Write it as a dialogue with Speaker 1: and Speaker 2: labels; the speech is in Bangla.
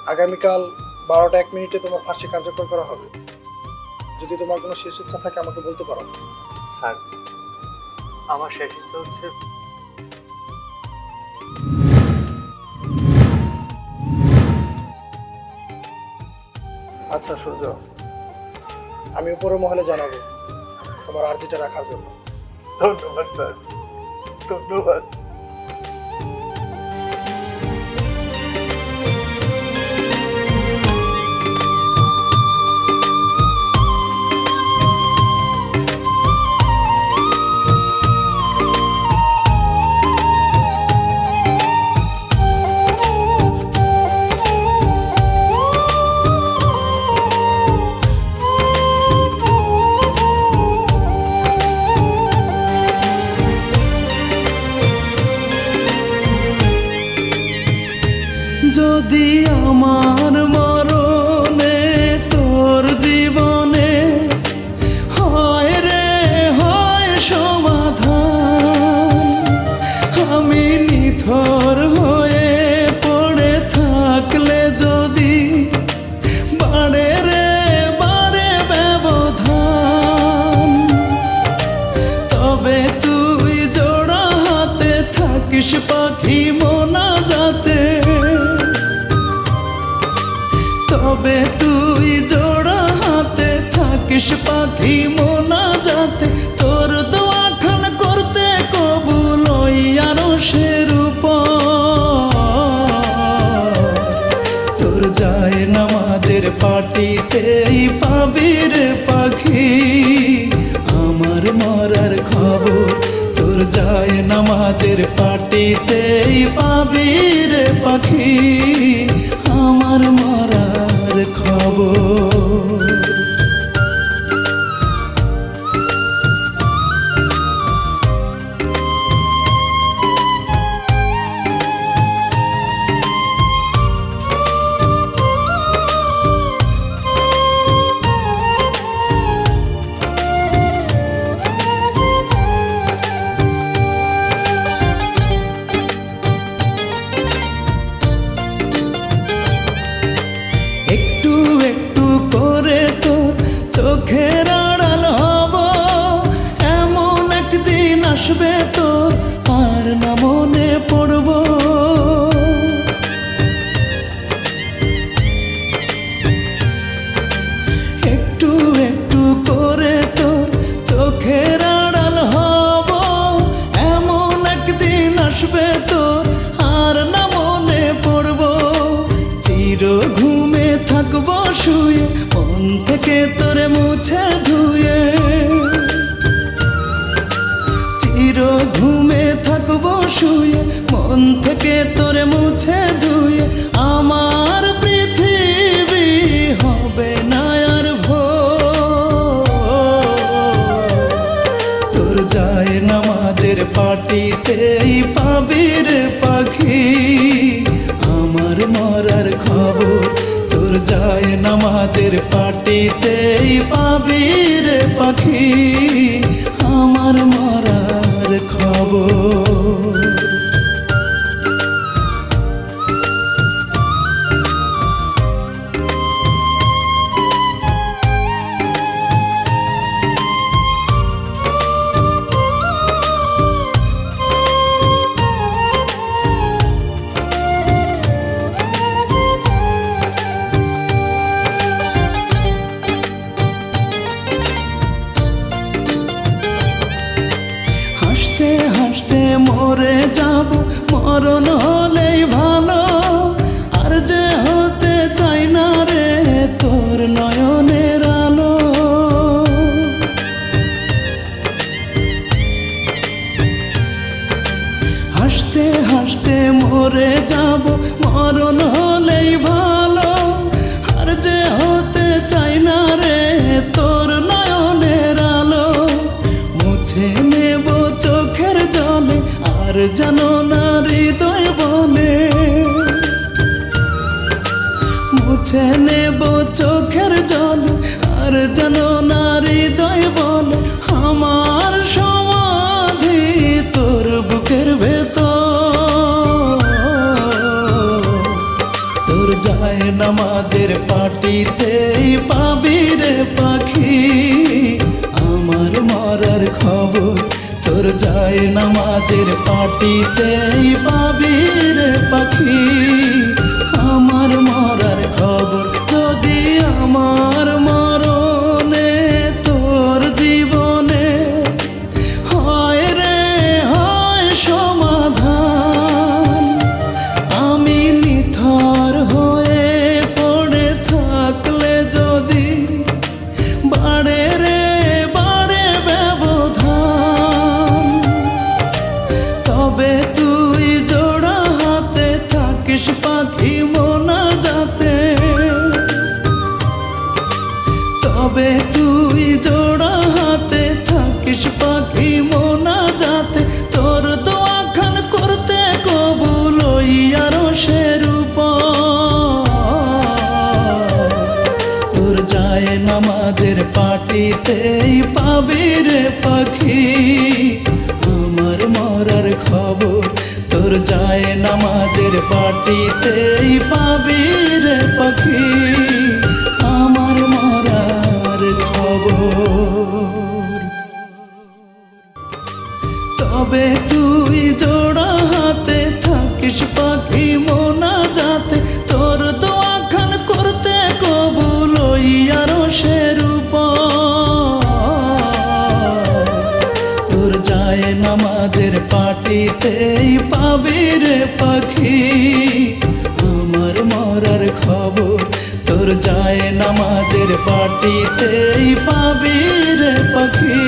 Speaker 1: আগামীকাল 12টা 1 মিনিটে তোমার ফাঁসি কার্যকর করা হবে। যদি তোমার কোনো শেষ ইচ্ছা থাকে আমাকে বলতে পারো।
Speaker 2: স্যার, আমার শেষ ইচ্ছা হচ্ছে
Speaker 1: আচ্ছা সূর্য, আমি উপরের মহলে জানাবো তোমার আর্জিটা রাখার জন্য।
Speaker 2: ধন্যবাদ স্যার, ধন্যবাদ।
Speaker 3: যদি আমার মরণে তোর জীবনে হয় রে হয় সমাধান, আমি নিথর হয়ে পড়ে থাকলে যদি বাড়ে রে বাড়ে ব্যবধান, তবে তুই জোড়া হাতে থাকিস পাখি মোনা যাতে, তবে তুই জোড়া হাতে থাকিস পাখি মোনা যাতে, তোর দোয়া খান করতে কবুল আরো সেরূপ, তোর যায় নামাজের পাটিতেই পাবি রে পাখি আমার মরার খবর, তোর যায় নামাজের পাটিতেই পাবি রে পাখি আমার মরার খবর। একটু একটু করে তোর চোখের আড়াল হব, এমন একদিন আসবে তোর আর না মনে পড়ব, একটু একটু করে তোর চোখের আড়াল হব, এমন একদিন আসবে তোর আর না মনে পড়ব, চির ঘুমে থাকবো শুয়ে মন থেকে তোরে মুছে ধুয়ে, চির ঘুমে থাকবো শুয়ে মন থেকে তোরে মুছে ধুয়ে, আমার পৃথিবী হবে না আর ভোর, তোর যায় নামাজের পাটিতেই পাবি রে পাখি আমার মরার খবর, তোর যায় নামাজের পাটিতেই পাবি রে পাখি আমার মরার খবর। হাসতে হাসতে মরে যাব মরণ হলেই ভালো, আর যে হতে চাই না রে তোর নয়নের আলো, হাসতে হাসতে মরে যাব মরণ হলেই ভালো, আর যে হতে চাই না রে তোর নয়নের আলো, মুছে নেব চোখের জলে আর জানো না হৃদয় বলে, মুছে নেব চোখের জলে আর জানো না হৃদয় বলে, আমার সমাধি তোর বুকের ভেতর, তোর যায় যায় নামাজের পাটিতেই পাবি রে পাখি আমার মরার খবর তোর যায় নামাজের পাটিতেই পাবি রে পাখি আমার মরার খবর যদি আমার মরণে তোর জীবনে হয় রে হয় সমাধান আমি নিথর হয়ে পড়ে থাকলে যদি বাড়ে রে বাড়ে ব্যবধান তবে তুই জোড়া হাতে থাকিস পাখি মোনা যাতে তবে তুই জোড়া হাতে থাকিস পাখি মোনা যাতে তোর দোয়া খান করতে কবুল আরো সেরূপ তোর যায় নামাজের পাটিতেই পাবি রে পাখি আমার মরার খবর তোর যায় নামাজের পাটিতেই পাবি রে পাখি আমার মরার খবর তবে তুই জোড়া হাতে থাকিস পাখি মোনা যাতে তোর দোয়া খান করতে কবুল আরো সেরূপ তোর যায় নামাজের পাটিতেই পাবি রে পাখি আমার মরার খবর তোর যায় নামাজের পাটিতেই পাবি রে পাখি